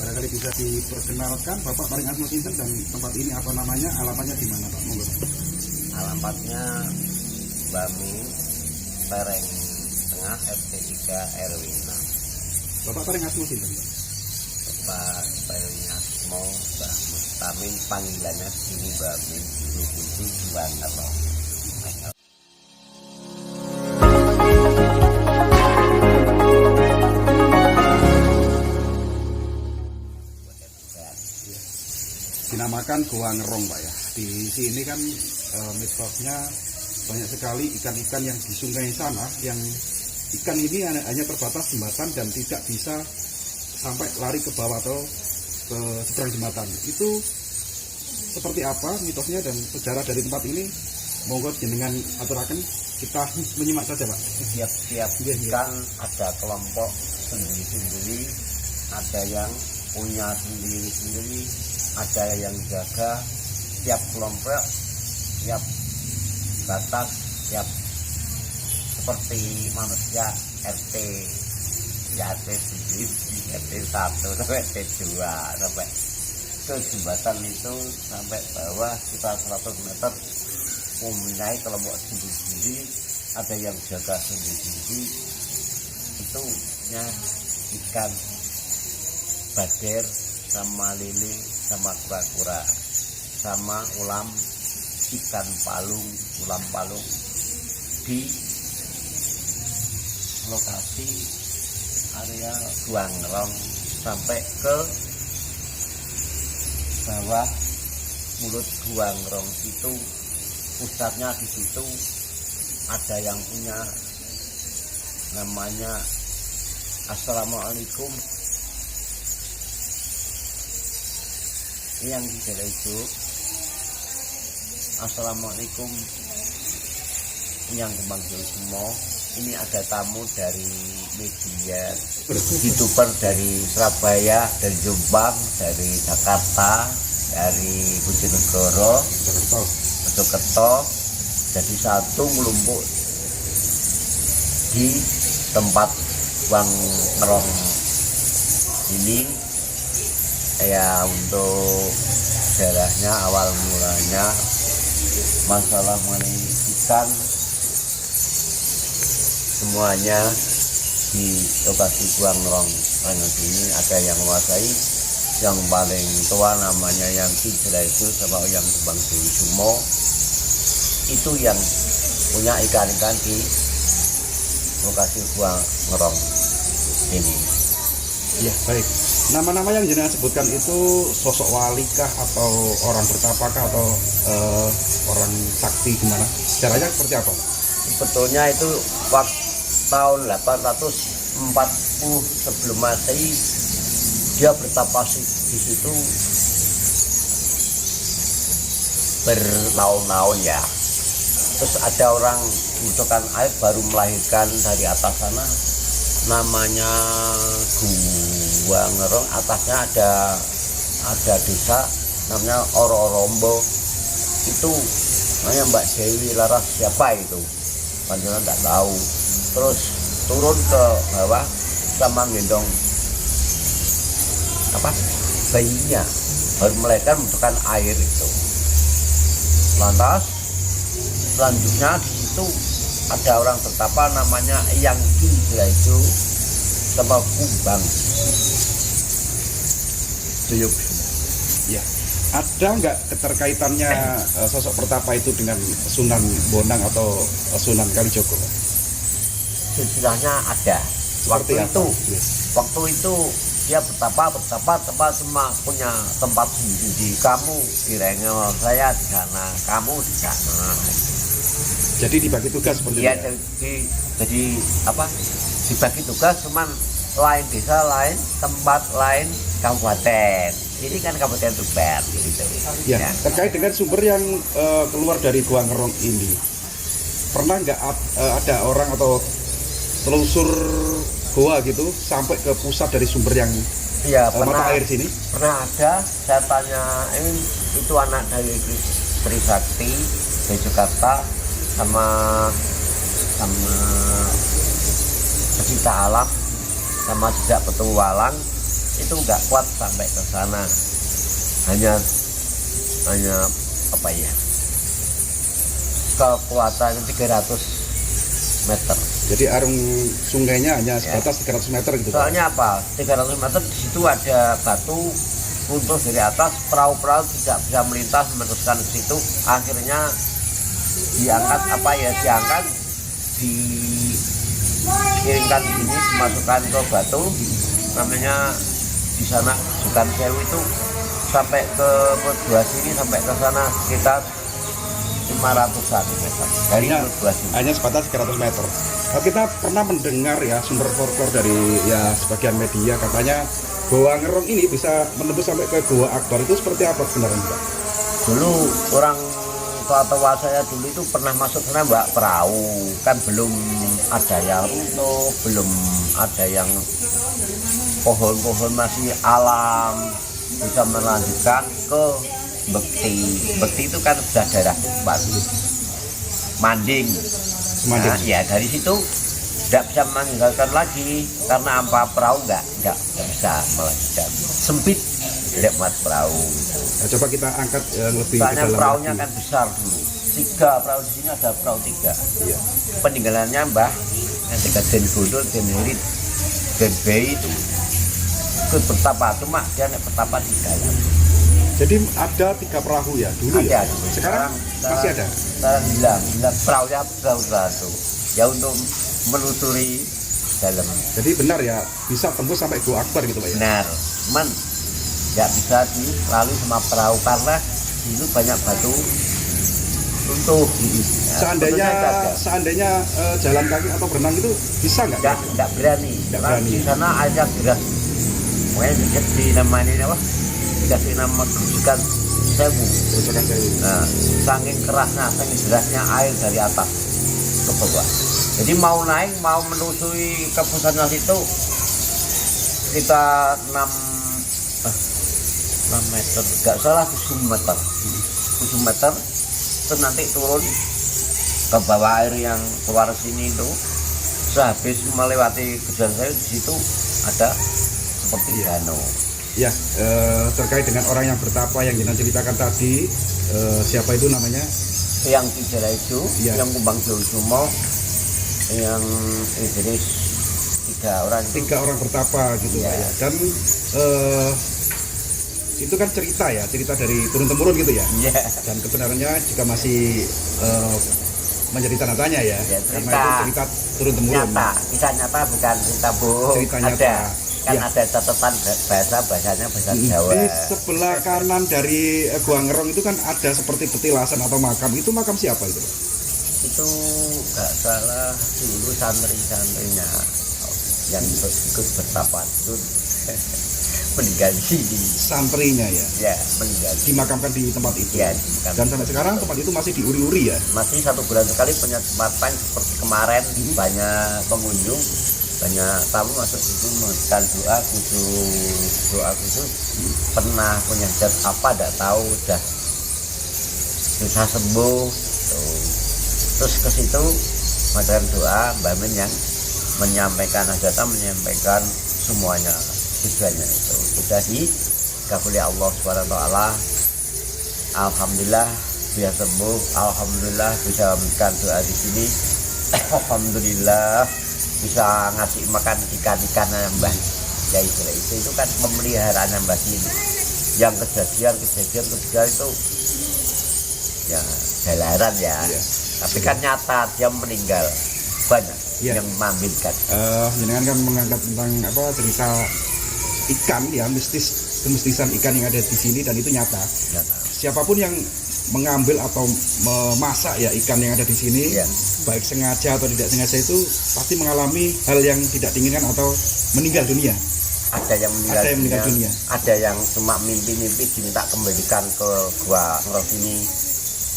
Barangkali bisa diperkenalkan Bapak paling asma sinten dan tempat ini apa namanya, alamatnya di mana Pak? Monggo. Alamatnya Bami Pereng Tengah RT 3 RW 6. Bapak paling asma sinten Pak? Bapak Pereng Asmo Mbah Mustamin, panggilannya sini Bami Juru Kunci Jiwanto. Dinamakan Goa Ngerong Pak ya. Di sini kan mitosnya banyak sekali ikan-ikan yang di sungai sana, yang ikan ini hanya terbatas jembatan dan tidak bisa sampai lari ke bawah atau ke seberang jembatan. Itu seperti apa mitosnya dan sejarah dari tempat ini? Monggo jenengan aturaken, kita menyimak saja Pak. Tiap-tiap ikan ada kelompok sendiri-sendiri, ada yang punya sendiri-sendiri, ada yang jaga. Tiap kelompok, tiap batas, tiap seperti manusia RT, ya RT sendiri, RT 1 sampai RT 2 sampai ke jembatan itu sampai bawah sekitar 100 meter mempunyai kelompok sendiri-sendiri, ada yang jaga sendiri-sendiri. Itu nya ikan bader sama lele sama kura-kura sama ulam ikan palung, ulam palung di lokasi area Goa Ngerong sampai ke bawah mulut Goa Ngerong itu. Pusatnya di situ ada yang punya namanya Assalamualaikum. Yang di daerah itu Assalamualaikum, yang Kembang semua. Ini ada tamu dari media, YouTuber dari Surabaya, dari Jombang, dari Jakarta, dari Bojonegoro, Mojokerto. Jadi satu melumpuk di tempat Goa Ngerong ini. Ya, untuk sejarahnya awal mulanya masalah mengenai ikan semuanya di lokasi Goa Ngerong ini ada yang menguasai. Yang paling tua namanya yang Ki Jelaisu sama yang Kembang Sumo, itu yang punya ikan-ikan di lokasi Goa Ngerong ini. Ya, baik. Nama-nama yang jenengan sebutkan itu sosok walikah atau orang bertapakah atau orang sakti gimana? Caranya seperti apa? Sebetulnya itu waktu tahun 840 sebelum Masehi dia bertapa di situ bertahun-tahun ya. Terus ada orang membutuhkan air baru melahirkan dari atas sana, namanya Goa Ngerong. Atasnya ada desa namanya Ororombo. Itu namanya Mbak Dewi Laras siapa itu, panjenengan tidak tahu. Terus turun ke bawah sama gendong bayinya, baru melahirkan membutuhkan air itu. Lantas selanjutnya di situ ada orang bertapa namanya Yang Ki Jelaisu sama Kumbang Suyuk. Ya. Ada nggak keterkaitannya sosok pertapa itu dengan Sunan Bonang atau Sunan Kalijogo? Istilahnya ada. Waktu itu dia bertapa semua punya tempat sendiri. Kamu di Rengel, saya di sana, kamu di sana. Jadi dibagi tugas seperti ya, itu. Jadi dibagi tugas, cuman lain desa, lain tempat, lain kabupaten. Ini kan kabupaten Tuban gitu. Ya, terkait dengan sumber yang keluar dari Goa Ngerong ini, pernah nggak ada orang atau telusur goa gitu sampai ke pusat dari sumber yang mata air sini? Pernah ada. Saya tanya, ini itu anak dari Trisakti dari Jakarta sama Pecinta Alam sama Jejak Petualang itu nggak kuat sampai ke sana, hanya apa ya, kekuatan 300 meter. Jadi arung sungainya hanya sebatas 300 meter gitu. Soalnya apa? 300 meter di situ ada batu runtuh dari atas, perahu-perahu tidak bisa melintas meneruskan ke situ. Akhirnya diangkat dikirimkan di sini, dimasukkan ke batu, namanya di sana Sukan Sewu itu, sampai ke dua sini, sampai ke sana sekitar 500-an meter dari dua sini. Hanya sebatas 300 meter. Nah, kita pernah mendengar ya sumber folklor dari ya sebagian media, katanya Goa Ngerong ini bisa menembus sampai ke Goa Akbar. Itu seperti apa sebenarnya, Pak? Dulu orang tua saya dulu itu pernah masuk sana, Mbak, perahu, kan belum ada yang runtuh, belum ada yang pohon-pohon, masih alam, bisa melanjutkan ke Bekti. Bekti itu kan sudah daerah Tuban, Manding. Nah, ya dari situ tidak bisa meninggalkan lagi karena apa, perahu nggak bisa melanjutkan, sempit tidak muat perahu. Nah, coba kita angkat yang lebih soalnya ke dalam perahunya lagi. kan besar dulu, 3 perahu di sini, ada perahu 3. Iya. Peninggalannya Mbah yang 3 Den Gondol, Den Herit, Den Bei itu ikut bertapa, cuma dia naik bertapa di dalam. Jadi ada 3 perahu ya dulu ya. Ada. Sekarang masih ada. Sekarang hilang perahunya satu ya untuk melusuri dalam. Jadi benar ya bisa tembus sampai Goa Akbar gitu, Pak ya. Benar, cuman nggak bisa dilalui sama perahu karena itu banyak batu runtuh. Seandainya jalan kaki atau berenang itu bisa nggak? Nggak berani. Nggak Karena berani. di sana aja deras. Pokoknya di namanya apa? Dikasih nama Sukan Sewu. Nah, saking kerasnya, saking derasnya air dari atas ke bawah. Jadi mau naik, mau menelusuri ke pusatnya situ, kita 6 meter, nggak salah 7 meter. 7 meter, terus nanti turun ke bawah air yang keluar sini itu. Sehabis melewati Gedan Sewu, di situ ada seperti danau. Ya, terkait dengan orang yang bertapa yang kita ceritakan tadi, siapa itu namanya? Yang Kijala itu, Ya. yang Kumbang Josumo, yang Idris, 3 orang itu. 3 orang bertapa gitu, Ya. Pak ya. Dan itu kan cerita dari turun temurun gitu ya. Iya. Dan kebenarannya juga masih menjadi tanda tanya ya, Ya, karena itu cerita turun temurun. Nyata, kisah nyata bukan cerita bohong. Cerita nyata. Ada, kan Ya. ada catatan bahasanya bahasa Jawa. Di sebelah kanan dari Goa Ngerong itu kan ada seperti petilasan atau makam. Itu makam siapa itu, Pak? Itu nggak salah dulu santri-santrinya yang ikut bertapa itu meninggal di sini. Santrinya ya, Ya, meninggal. dimakamkan di tempat itu. Ya, Dan sampai sekarang tempat itu masih diuri-uri ya. masih 1 bulan sekali punya kesempatan seperti kemarin, banyak pengunjung, banyak tamu masuk situ memberikan doa khusus. Pernah punya hajat apa tidak tahu, udah bisa sembuh tuh. Terus ke situ memberikan doa, Mbak Min yang menyampaikan hajatnya, menyampaikan semuanya, tujuannya itu sudah dikabuli Allah Subhanahu wa taala. Alhamdulillah bisa sembuh, alhamdulillah bisa memberikan doa di sini, alhamdulillah bisa ngasih makan ikan-ikan yang Mbah ya, itu kan pemeliharaan Mbah sini. Yang kejadian ketiga itu ya jalaran ya. Tapi kan nyata dia meninggal, banyak yang mengambilkan. Jenengan kan mengangkat tentang cerita ikan ya, kemistisan ikan yang ada di sini, dan itu nyata. Siapapun yang mengambil atau memasak ya ikan yang ada di sini, baik sengaja atau tidak sengaja, itu pasti mengalami hal yang tidak diinginkan atau meninggal dunia. Ada yang meninggal dunia. Ada yang cuma mimpi-mimpi diminta kembalikan ke Goa Ngerong ini.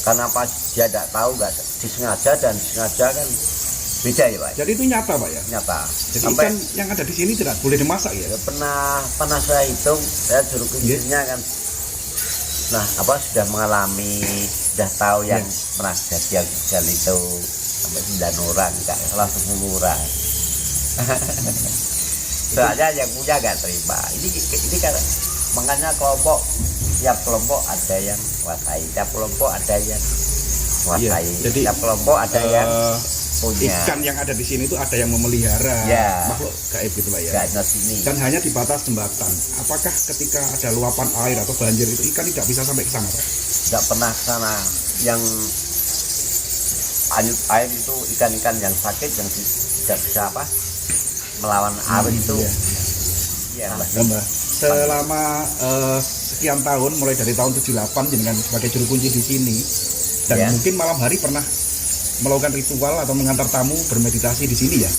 Karena pas dia tidak tahu, nggak disengaja, dan disengaja kan beda ya, Pak. Jadi itu nyata, Pak ya. Nyata. Jadi ikan yang ada di sini tidak boleh dimasak ya. Pernah saya hitung, saya juru kuncinya kan. Nah, sudah mengalami, sudah tahu yang pernah kejadian itu sampai 9 orang, nggak salah 10 orang. Soalnya yang punya nggak terima. Ini kan makanya kelompok, tiap kelompok ada yang kuasai, tiap kelompok ada yang kuasai, jadi, tiap kelompok ada yang punya. Ikan yang ada di sini itu ada yang memelihara makhluk gaib gitu Pak ya. Nggak sini. Dan hanya di batas jembatan. Apakah ketika ada luapan air atau banjir itu ikan tidak bisa sampai ke sana Pak? Nggak pernah ke sana. Yang anyut air itu ikan-ikan yang sakit yang tidak bisa melawan arus itu. Iya. Mbak. Selama sekian tahun, mulai dari tahun 78 dengan sebagai juru kunci di sini, dan mungkin malam hari pernah melakukan ritual atau mengantar tamu bermeditasi di sini ya?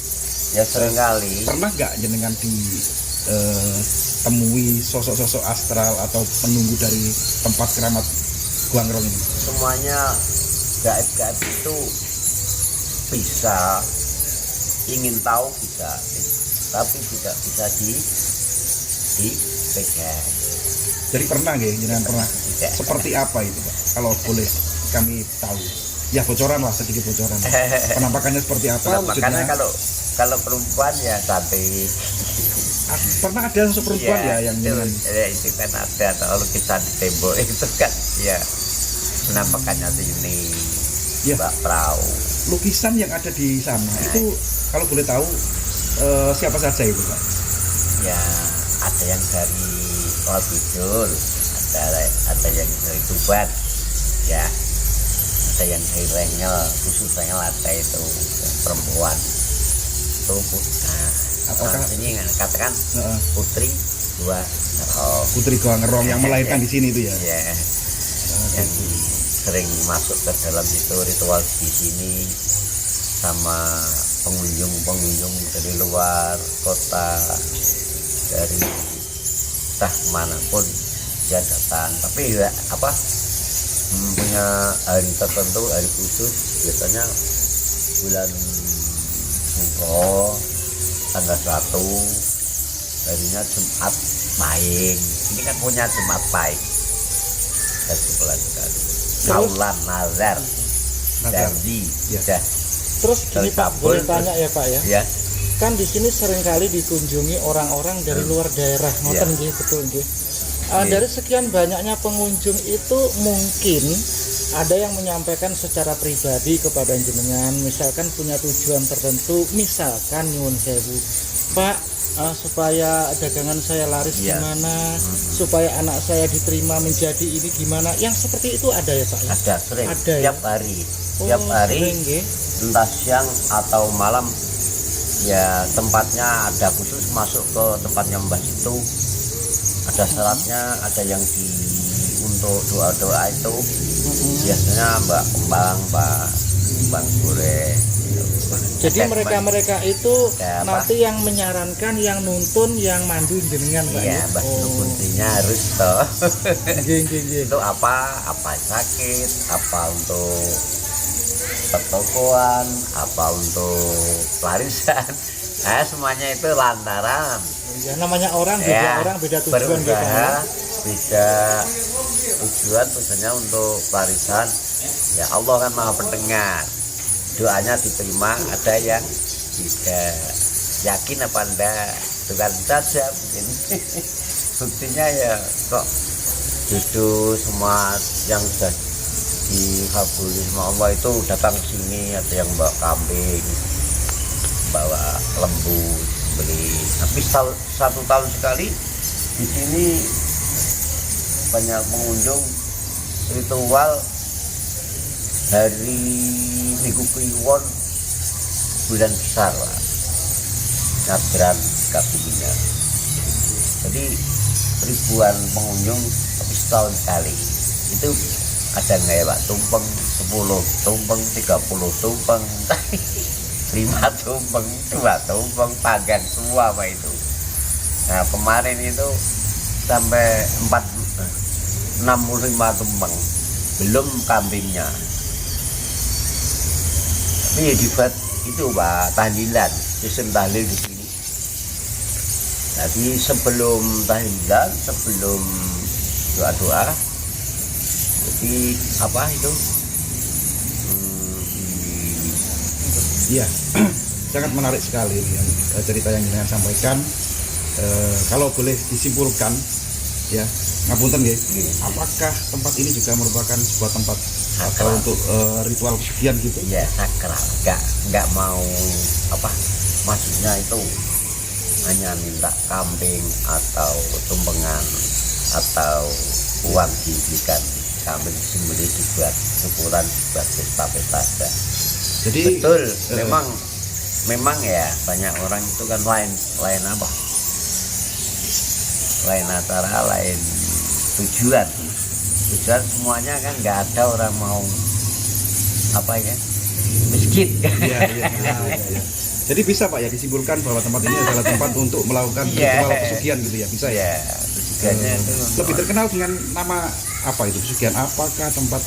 Ya seringkali. Pernah nggak jenengan temui sosok-sosok astral atau penunggu dari tempat keramat Gua Ngerong ini? Semuanya gaib-gaib itu bisa, ingin tahu bisa, tapi tidak bisa dipegang. Jadi pernah nggak jenengan pernah? Seperti apa itu Pak? Kalau boleh kami tahu. Ya bocoran lah, sedikit bocoran. Penampakannya seperti apa? Penampakannya kalau perempuan ya cantik. Pernah ada sosok perempuan yang itu kan ada atau lukisan di tembok itu kan ya penampakannya ini Mbak Prau. Lukisan yang ada di sana itu kalau boleh tahu siapa saja itu Pak? Ya ada yang dari Wal Bidul, ada yang dari Tuban, ya ada yang dari Rengel, khusus Rengel ada itu perempuan itu. Apakah ini katakan Putri Gua Ngerong. Putri Gua Ngerong yang melahirkan di sini itu ya? Ya. Yang sering masuk ke dalam itu ritual di sini sama pengunjung dari luar kota, dari entah manapun dia datang. Tapi ya punya hari tertentu, hari khusus, biasanya bulan Suro tanggal 1, harinya Jumat Pahing. Ini kan punya Jumat Pahing dan sebulan sekali. Kaulan nazar janji ya. Terus gini Pak, boleh tanya ya Pak ya? Ya. Kan di sini seringkali dikunjungi orang-orang dari luar daerah, ngoten nggih, betul nggih. Dari sekian banyaknya pengunjung itu mungkin ada yang menyampaikan secara pribadi kepada jenengan, misalkan punya tujuan tertentu, misalkan nyuwun sewu, Pak, supaya dagangan saya laris gimana, supaya anak saya diterima menjadi ini gimana, yang seperti itu ada ya Pak? Ada, sering. Ada, tiap hari, tiap hari, sering, entah siang atau malam, ya tempatnya ada khusus masuk ke tempatnya Mbah itu. Ada syaratnya, ada yang untuk doa-doa itu biasanya Mbak Kembang, Bang Sure. Jadi mereka itu nanti yang menyarankan, yang nuntun, yang mandu jenengan Pak. Iya, Mbak Kuntinya harus toh. Itu apa sakit, apa untuk pertokoan, apa untuk warisan. Semuanya itu lantaran ya, namanya orang beda orang beda tujuan gitu ya. Beda tujuannya untuk warisan. Ya Allah kan Maha Pendengar. Doanya diterima, ada yang tidak. Yakin apa enggak? Bukan saja mungkin. Buktinya ya kok jodoh semua yang sudah dikabuli sama Allah itu datang ke sini, ada yang bawa kambing, bawa lembu, beli. Tapi satu tahun sekali di sini banyak pengunjung ritual hari Minggu Kliwon bulan besar Pak. Nyadran kabulinya. Jadi ribuan pengunjung tapi setahun sekali. Itu ada nggak ya Pak? Tumpeng 10, tumpeng 30, tumpeng 5 tumpeng, 2 tumpeng, panggang semua Pak itu. Nah kemarin itu sampai 65 tumpeng, belum kambingnya. Tapi ya dibuat itu Pak, tahlilan, sistem tahlil di sini. Jadi sebelum tahlilan, sebelum doa-doa, jadi apa itu? Iya, sangat menarik sekali yang cerita yang jenengan sampaikan. kalau boleh disimpulkan ya, ngapunten nggih, Iya. apakah tempat ini juga merupakan sebuah tempat atau Sakral. untuk ritual pesugihan gitu? Ya sakral, nggak mau apa, maksudnya itu hanya minta kambing atau tumpengan atau uang diberikan kambing sembelih dibuat syukuran, dibuat pesta-pesta saja. Jadi Betul, memang ya banyak orang itu kan lain apa? Lain acara, lain tujuan. Tujuan semuanya kan nggak ada orang mau apa ya, miskin. iya, iya, iya, iya. Jadi bisa Pak ya disimpulkan bahwa tempat ini adalah tempat untuk melakukan Iya. ritual pesugihan gitu ya, bisa ya? Ya, tujuannya itu Lebih terkenal dengan nama apa itu, pesugihan apakah, tempat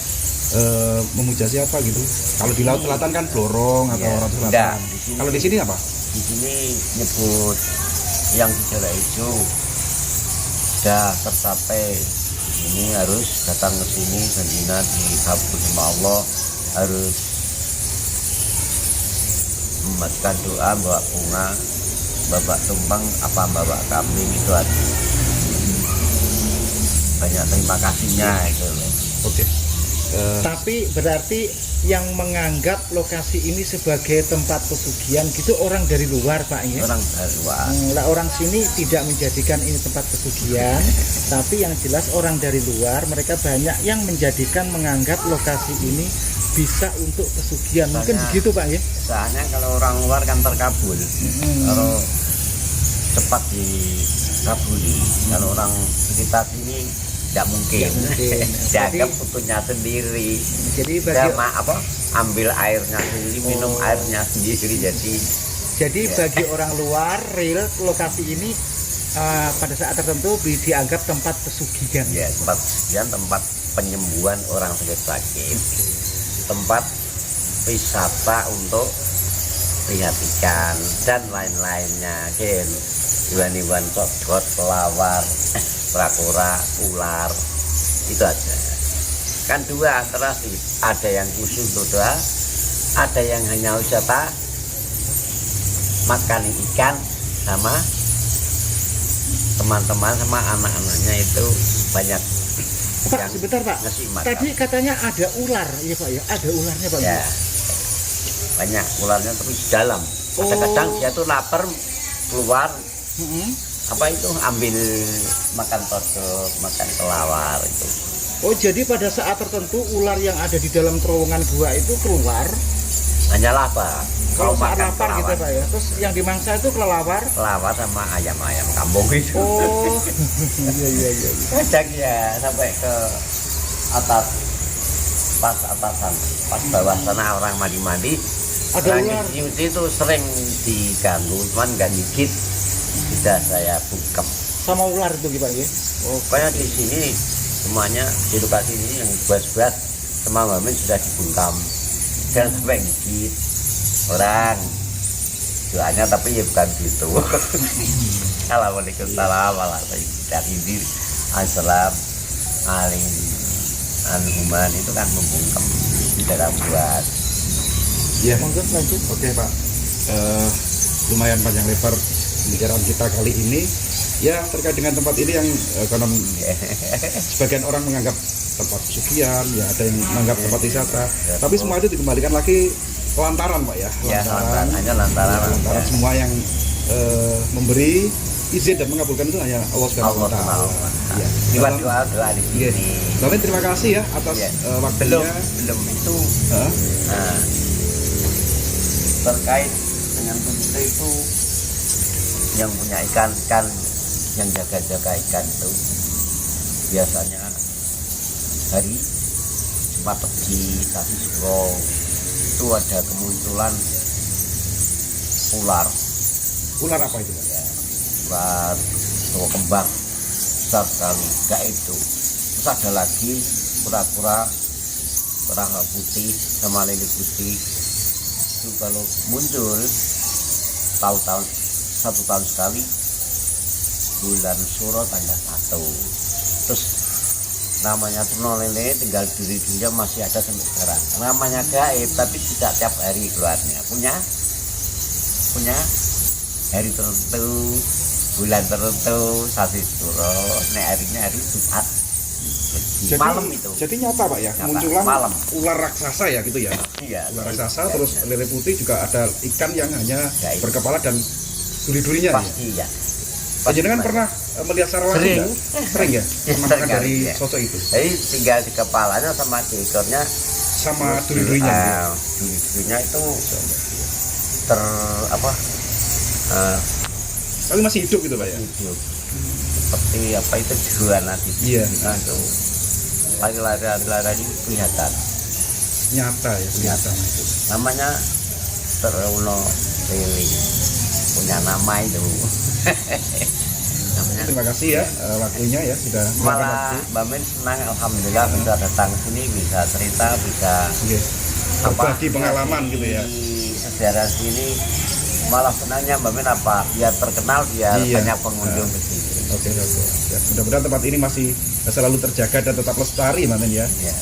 memuja siapa gitu? Kalau di Laut Selatan kan Blorong atau Iya. Ratu Selatan. Enggak, di sini- Kalau di sini apa? di sini nyebut yang di Jala Ijo sudah tercapai. Ini harus datang ke sini janjinya dikabul sama Allah, harus membacakan doa, bawa bunga, bawa tumpeng, apa bawa kambing, itu aja. Banyak terima kasihnya itu loh. Oke. Tapi berarti yang menganggap lokasi ini sebagai tempat pesugihan gitu orang dari luar Pak ya? Orang dari luar. Lah orang sini tidak menjadikan ini tempat pesugihan, tapi yang jelas orang dari luar mereka banyak yang menjadikan, menganggap lokasi ini bisa untuk pesugihan. Mungkin Soalnya- begitu Pak ya? Soalnya kalau orang luar kan terkabul, kalau cepat dikabuli. Kalau orang sekitar sini tidak mungkin. Nggak mungkin. Dianggap Jadi- butuhnya sendiri. Jadi Kita bagi ambil airnya sendiri, minum Oh. airnya sendiri. Jadi ya. bagi orang luar real lokasi ini pada saat tertentu dianggap tempat pesugihan. ya tempat sekian, tempat penyembuhan orang sakit, tempat wisata untuk lihat ikan dan lain-lainnya. Ken, iwan-iwan codot, kelawar, kura-kura, ular, itu aja. Kan dua antara sih, ada yang khusus untuk doa, ada yang hanya wisata makan ikan sama teman-teman sama anak-anaknya itu banyak Pak, yang sebentar Pak. ngasih makan. Tadi katanya ada ular, ya Pak ya? Ada ularnya Pak. Ya, banyak ularnya tapi di dalam. Kadang-kadang dia tuh lapar keluar, Mm-mm. apa itu ambil makan todok, makan kelawar itu. Oh, jadi pada saat tertentu ular yang ada di dalam terowongan gua itu keluar Hanya lapar. kalau saat makan lapar gitu Pak ya. Terus yang dimangsa itu kelelawar. kelawar sama ayam-ayam kampung itu. Oh, iya. Kadang ya sampai ke atas, pas atasan, pas bawah sana orang mandi-mandi. Ada Orang ular. nyuci itu sering diganggu, cuman nggak nyikit. Sudah saya bungkam. Sama ular itu gitu Pak ya. Oh, kayak di sini semuanya di lokasi ini yang buat-buat sama Mamin sudah dibungkam. Jangan sampai ngigit orang. Doanya tapi ya bukan gitu. Assalamualaikum warahmatullahi Assalam alim anhuman itu kan membungkam tidak buat. Iya. Monggo lanjut. Oke Pak. Lumayan panjang lebar pembicaraan kita kali ini. Ya terkait dengan tempat ini yang konon sebagian orang menganggap tempat pesugihan, ya ada yang menganggap tempat wisata. Tapi semua itu dikembalikan lagi lantaran Pak ya. Ya hanya lantaran Lantaran semua yang memberi izin dan mengabulkan itu hanya Allah Subhanahu Allah wa taala. SWT. Iya. Lewat doa di Iya. sini. Bapak terima kasih ya atas Ya. waktunya. Belum itu. Hah? Nah, terkait dengan putri itu yang punya ikan yang jaga-jaga ikan itu biasanya hari Jumat Pagi Kasi Suro itu ada kemunculan ular Ular apa itu Pak? ya, ular tua kembang besar sekali enggak itu. Terus ada lagi kura-kura putih sama lele putih itu kalau muncul tahun satu tahun sekali bulan Suro tanggal 1. Terus namanya Turno Lele tinggal diri-dirinya masih ada sampai sekarang. Namanya gaib tapi tidak tiap hari keluarnya. Punya hari tertentu bulan tertentu sasi suro nek hari Jumat malam itu. Jadi nyata Pak ya, Nyata, munculan malam. ular raksasa ya gitu ya. Iya, Ular raksasa, iya, terus iya. lele putih juga ada ikan yang hanya Ya, iya. berkepala dan duri-durinya ya. Pasti ya. Panjenengan pernah melihat secara langsung Sering. nggak? Sering ya? Pernah makan Sering dari kali, ya. sosok itu Jadi tinggal di kepalanya sama di ekornya sama duri-durinya gitu ya? duri-durinya itu apa Tapi masih hidup gitu Pak ya? hidup seperti apa itu jualan nanti Iya. nah, itu lari-lari kelihatan Nyata ya, kelihatan. namanya Teruno Lili punya nama itu namanya. Terima kasih ya waktunya ya sudah meluangkan Malah waktu. Mbak Min senang alhamdulillah bisa datang sini bisa cerita bisa Oke. Berbagi pengalaman gitu ya. di sejarah sini malah senangnya Mbak Min apa biar terkenal biar Iya. banyak pengunjung ke sini. Oke. Ya, mudah-mudahan tempat ini masih selalu terjaga dan tetap lestari Mbak Men ya. Ya.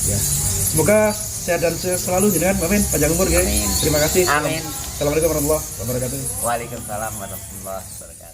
Ya. Semoga sehat dan sukses selalu jenengan Mbak Men, panjang umur ya. Amin. Terima kasih. Amin. Assalamualaikum warahmatullahi wabarakatuh. Waalaikumsalam warahmatullahi wabarakatuh.